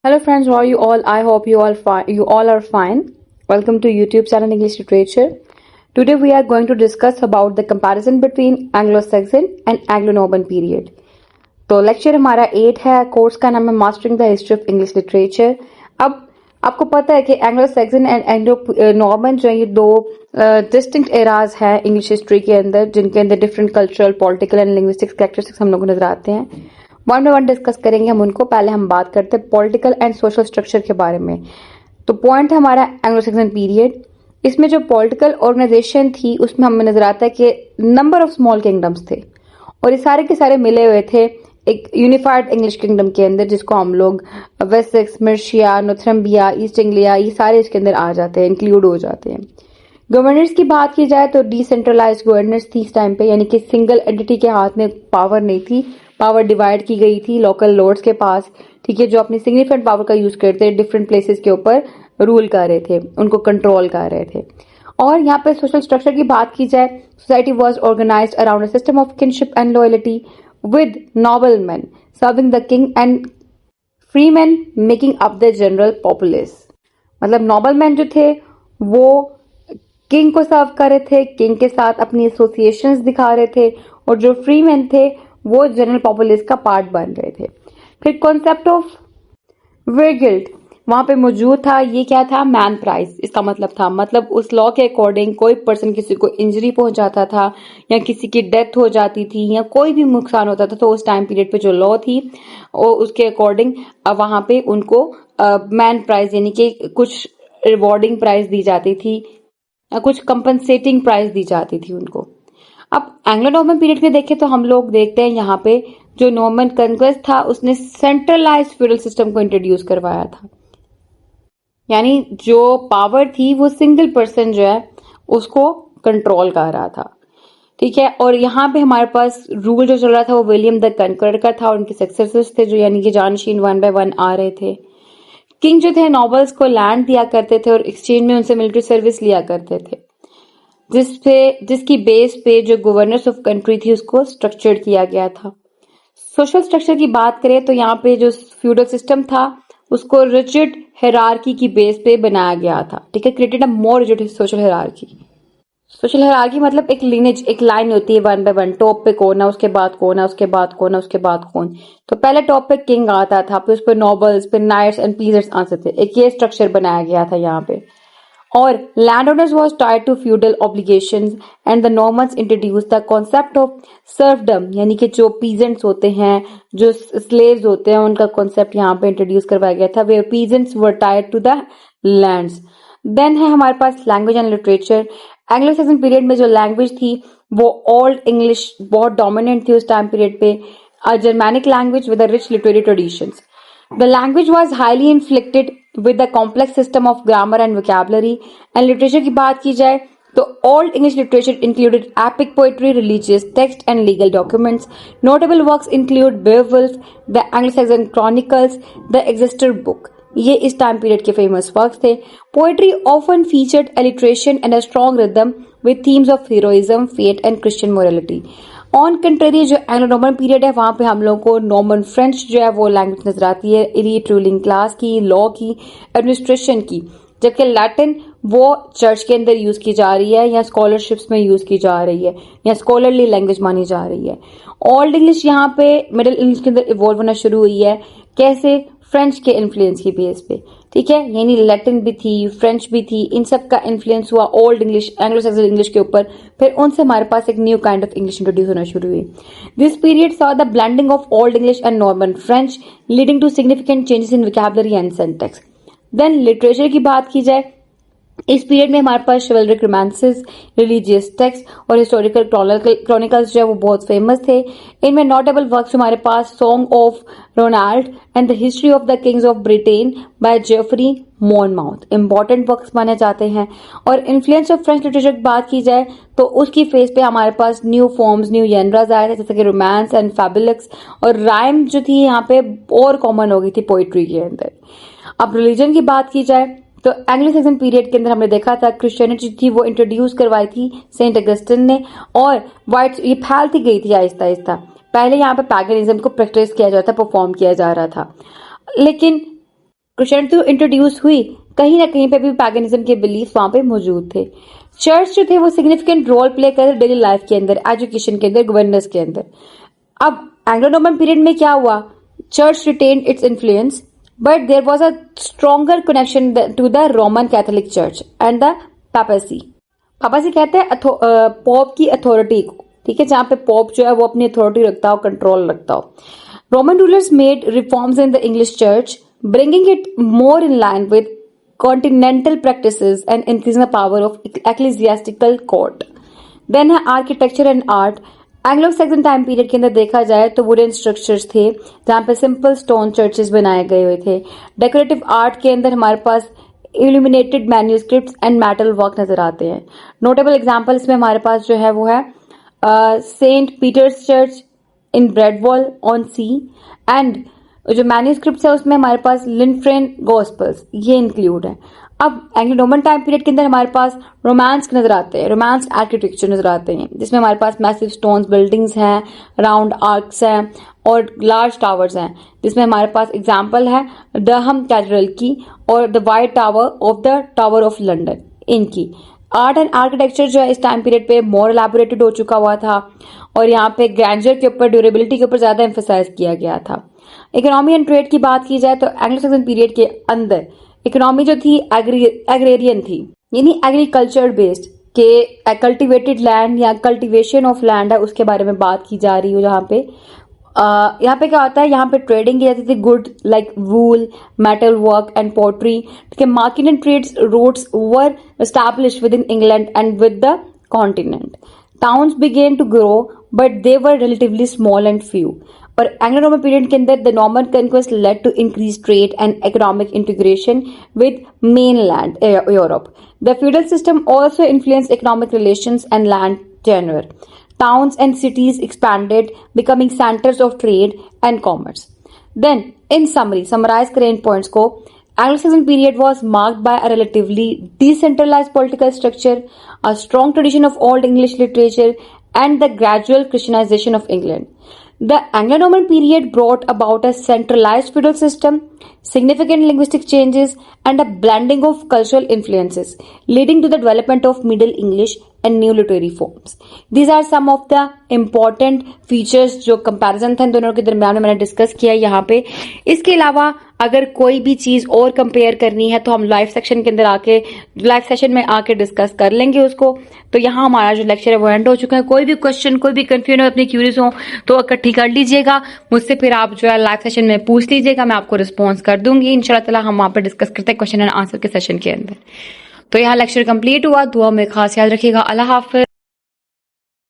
Hello friends, how are you all? I hope you all are fine. Welcome to YouTube channel English Literature. Today we are going to discuss about the comparison between Anglo-Saxon and Anglo-Norman period. तो lecture हमारा 8 है, course का नाम है mastering the history of English literature. अब आपको पता है कि Anglo Saxon and Anglo Norman जो है ये दो डिस्टिंक्ट एराज हैं इंग्लिश हिस्ट्री के अंदर, जिनके अंदर different cultural, political and linguistics characteristics हम लोग को नजर आते हैं। वन बाय वन डिस्कस करेंगे हम उनको। पहले हम बात करते हैं पॉलिटिकल एंड सोशल स्ट्रक्चर के बारे में। तो पॉइंट है हमारा एंग्लो सैक्सन पीरियड। इसमें जो पॉलिटिकल ऑर्गेनाइजेशन थी उसमें हमें नजर आता है कि नंबर ऑफ स्मॉल किंगडम्स थे और ये सारे के सारे मिले हुए थे एक यूनिफाइड इंग्लिश किंगडम के अंदर, जिसको हम लोग वेसेक्स, मर्शिया, नॉर्थम्बिया, ईस्ट इंग्लिया, ये सारे इसके अंदर आ जाते हैं, इंक्लूड हो जाते हैं। गवर्नर्स की बात की जाए तो डिसेंट्रलाइज्ड गवर्नर्स थी इस टाइम पे, यानी कि सिंगल एंटिटी के हाथ में पावर नहीं थी, पावर डिवाइड की गई थी लोकल लॉर्ड्स के पास, ठीक है, जो अपनी सिग्निफिकेंट पावर का यूज करते डिफरेंट प्लेसेस के ऊपर रूल कर रहे थे, उनको कंट्रोल कर रहे थे। और यहाँ पे सोशल स्ट्रक्चर की बात की जाए, society was organised around a system of kinship and loyalty with noblemen serving the king and freemen making up the general populace। मतलब नॉबलमैन जो थे वो किंग को सर्व कर रहे थे, किंग के साथ अपनी एसोसिएशंस दिखा रहे थे, और जो फ्रीमैन थे वो जनरल पॉपुलेस का पार्ट बन रहे थे। फिर कॉन्सेप्ट ऑफ वेगिल्ट वहां पे मौजूद था। ये क्या था? Man price. इसका मतलब उस लॉ के अकॉर्डिंग कोई पर्सन किसी को इंजरी पहुंचाता था या किसी की डेथ हो जाती थी या कोई भी नुकसान होता था, तो उस टाइम पीरियड पे जो लॉ थी और उसके अकॉर्डिंग वहां पे उनको मैन प्राइस यानी कि कुछ रिवॉर्डिंग प्राइस दी जाती थी या कुछ कंपनसेटिंग प्राइस दी जाती थी उनको। अब एंग्लो नॉर्मन पीरियड के देखें तो हम लोग देखते हैं यहाँ पे जो नॉर्मन कन्क्वेस्ट था उसने सेंट्रलाइज्ड फ्यूडल सिस्टम को इंट्रोड्यूस करवाया था, यानी जो पावर थी वो सिंगल पर्सन जो है उसको कंट्रोल कर रहा था, ठीक है। और यहाँ पे हमारे पास रूल जो चल रहा था वो विलियम द कनकरर का था और उनके सक्सेसर्स थे जो यानी कि जानशीन वन बाय वन आ रहे थे। किंग जो थे नॉबल्स को लैंड दिया करते थे और एक्सचेंज में उनसे मिलिट्री सर्विस लिया करते थे, जिसकी बेस पे जो गवर्नर्स ऑफ कंट्री थी उसको स्ट्रक्चर्ड किया गया था। सोशल स्ट्रक्चर की बात करें तो यहाँ पे जो फ्यूडल सिस्टम था उसको रिजिड हायरार्की की बेस पे बनाया गया था, ठीक है, created a more rigid social hierarchy. Social hierarchy मतलब एक लिनेज, एक लाइन होती है वन बाय वन, टॉप पे कौन है, उसके बाद कौन है, उसके बाद कौन है, उसके बाद कौन। तो पहले टॉप पे किंग आता था, फिर उस पर नॉबल्स, फिर नाइट्स एंड पीजर्स आते थे। एक ये स्ट्रक्चर बनाया गया था यहाँ पे। और landowners was tied to feudal obligations and the Normans introduce the concept of serfdom, यानी कि जो पीजेंट्स होते हैं, जो स्लेव्स होते हैं, उनका कॉन्सेप्ट यहाँ पे इंट्रोड्यूस करवाया गया था, where peasants were tied to the lands. Then है हमारे पास language and literature. Anglo Saxon period में जो लैंग्वेज थी वो ओल्ड इंग्लिश बहुत डोमिनेंट थी उस टाइम पीरियड पे, a Germanic language with a rich literary traditions. The language was highly inflected with a complex system of grammar and vocabulary। And literature की बात की जाए तो Old English literature included epic poetry, religious text and legal documents। Notable works include Beowulf, the Anglo-Saxon Chronicles, the Exeter Book। ये इस time period के famous works थे। Poetry often featured alliteration and a strong rhythm with themes of heroism, fate and Christian morality। On country जो Anglo Norman period है वहां पे हम लोगों को नॉर्मन फ्रेंच जो है वो लैंग्वेज नजर आती है, एलीट रूलिंग क्लास की, लॉ की, एडमिनिस्ट्रेशन की, जबकि लैटिन वो चर्च के अंदर यूज की जा रही है या स्कॉलरशिप्स में यूज की जा रही है या स्कॉलरली लैंग्वेज मानी जा रही है। ओल्ड इंग्लिश यहाँ पे मिडिल इंग्लिश के अंदर इवॉल्व होना शुरू हुई है, कैसे? फ्रेंच के इन्फ्लुएंस की बेस पे, ठीक है, यानी लैटिन भी थी, फ्रेंच भी थी, इन सब का इन्फ्लुएंस हुआ old English, Anglo Saxon English के ऊपर, फिर उनसे हमारे पास एक new kind of English introduce होना शुरू हुई। This period saw the blending of old English and Norman French leading to significant changes in vocabulary and syntax. Then literature की बात की जाए, इस पीरियड में हमारे पास शिवल्रिक रोमांसेस, रिलीजियस टेक्स्ट और हिस्टोरिकल क्रॉनिकल्स जो है वो बहुत फेमस थे। इनमें नोटेबल वर्क्स हमारे पास song of Roland and the history of the kings of Britain by Geoffrey Monmouth important works माने जाते हैं। और इन्फ्लुएंस ऑफ फ्रेंच लिटरेचर की बात की जाए तो उसकी फेस पे हमारे पास न्यू फॉर्म्स, न्यू जेनरास आए थे, जैसे कि रोमांस एंड फैबुलक्स, और राइम जो थी यहाँ पे और कॉमन हो गई थी पोइट्री के अंदर। अब रिलीजन की बात की जाए तो एंग्लो सैक्सन पीरियड के अंदर हमने देखा था क्रिश्चियनिटी थी वो इंट्रोड्यूस करवाई थी सेंट अगस्टिन ने, और वाइट ये फैलती गई थी आहिस्ता आहिस्ता। पहले यहाँ पे पैगनिज्म को प्रैक्टिस किया जाता, परफॉर्म किया जा रहा था, लेकिन क्रिश्चियनिटी तो इंट्रोड्यूस हुई, कहीं ना कहीं पे भी पैगनिज्म के बिलीफ वहां पे मौजूद थे। चर्च जो थे वो सिग्निफिकेंट रोल प्ले कर डेली लाइफ के अंदर, एजुकेशन के अंदर, गवर्नेंस के अंदर। अब एंग्लो नॉर्मन पीरियड में क्या हुआ, church retained its influence but there was a stronger connection to the Roman Catholic church and the papacy. Papacy कहते हैं पॉप की अथॉरिटी को, ठीक है, जहां पे पॉप जो है वो अपनी अथॉरिटी रखता हो, कंट्रोल रखता हो। Roman rulers made reforms in the English church, bringing it more in line with continental practices and increasing the power of ecclesiastical court. Then है architecture and art. Anglo Saxon time period के अंदर देखा जाए तो wooden structures थे जहां पे simple stone churches बनाए गए हुए थे। डेकोरेटिव आर्ट के अंदर हमारे पास illuminated manuscripts and metal work नजर आते हैं। नोटेबल एग्जांपल्स में हमारे पास जो है वो है Saint Peter's church in Bradwell on Sea, and जो मैन्यूस्क्रिप्ट्स है उसमें हमारे पास लिनफ्रेन गॉस्पल्स ये इंक्लूड है। अब एंग्लो नॉर्मन टाइम पीरियड के अंदर हमारे पास रोमांस नजर आते हैं, रोमांस आर्किटेक्चर नजर आते हैं, जिसमें हमारे पास मैसिव स्टोन्स बिल्डिंग्स हैं, राउंड आर्क्स हैं और लार्ज टावर्स हैं, जिसमें हमारे पास एग्जाम्पल है डहम कैथेड्रल की और the white tower of the tower of London. इनकी आर्ट एंड आर्किटेक्चर जो है इस टाइम पीरियड पे मोर एलैबोरेटेड हो चुका हुआ था और यहाँ पे ग्रैंडर के ऊपर, ड्यूरेबिलिटी के ऊपर ज्यादा एम्फेसाइज किया गया था। इकोनॉमी एंड ट्रेड की बात की जाए तो एंग्लो सैक्सन पीरियड के अंदर इकोनॉमी जो थी एग्रेरियन थी, यानी एग्रीकल्चर बेस्ड, के कल्टिवेटेड लैंड या कल्टीवेशन ऑफ लैंड है उसके बारे में बात की जा रही है। जहाँ पे यहाँ पे क्या होता है, यहाँ पे ट्रेडिंग की जाती थी good like wool, metal work and pottery. ठीक है, market and trades routes were established within England and with the continent. Towns began to grow but they were relatively small and few. और Anglo Norman period के अंदर the Norman conquest led to increase trade and economic integration with mainland Europe. The feudal system also influenced economic relations and land tenure. Towns and cities expanded, becoming centers of trade and commerce. Then, in summary, summarize करें इन points को, Anglo-Saxon period was marked by a relatively decentralized political structure, a strong tradition of Old English literature, and the gradual Christianization of England. The Anglo-Norman period brought about a centralized feudal system, significant linguistic changes, and a blending of cultural influences, leading to the development of Middle English and new literary forms. These are some of the important features जो comparison था इन दोनों के दरमियान में मैंने discuss किया यहाँ पे। इसके अलावा अगर कोई भी चीज और कंपेयर करनी है तो हम लाइव सेक्शन के अंदर आके, लाइव सेशन में आके डिस्कस कर लेंगे उसको। तो यहाँ हमारा जो लेक्चर है वो एंड हो चुका है। कोई भी क्वेश्चन, कोई भी कंफ्यूजन हो, अपनी क्यूरीज हो तो इकट्ठी कर लीजिएगा मुझसे, फिर आप जो है लाइव सेशन में पूछ लीजिएगा, मैं आपको रिस्पॉन्स कर दूंगी इंशाल्लाह ताला। हम वहां पर डिस्कस करते हैं क्वेश्चन एंड आंसर के सेशन के अंदर। तो यहाँ लेक्चर कंप्लीट हुआ। दुआ में खास याद रखिएगा। अल्लाह हाफिज।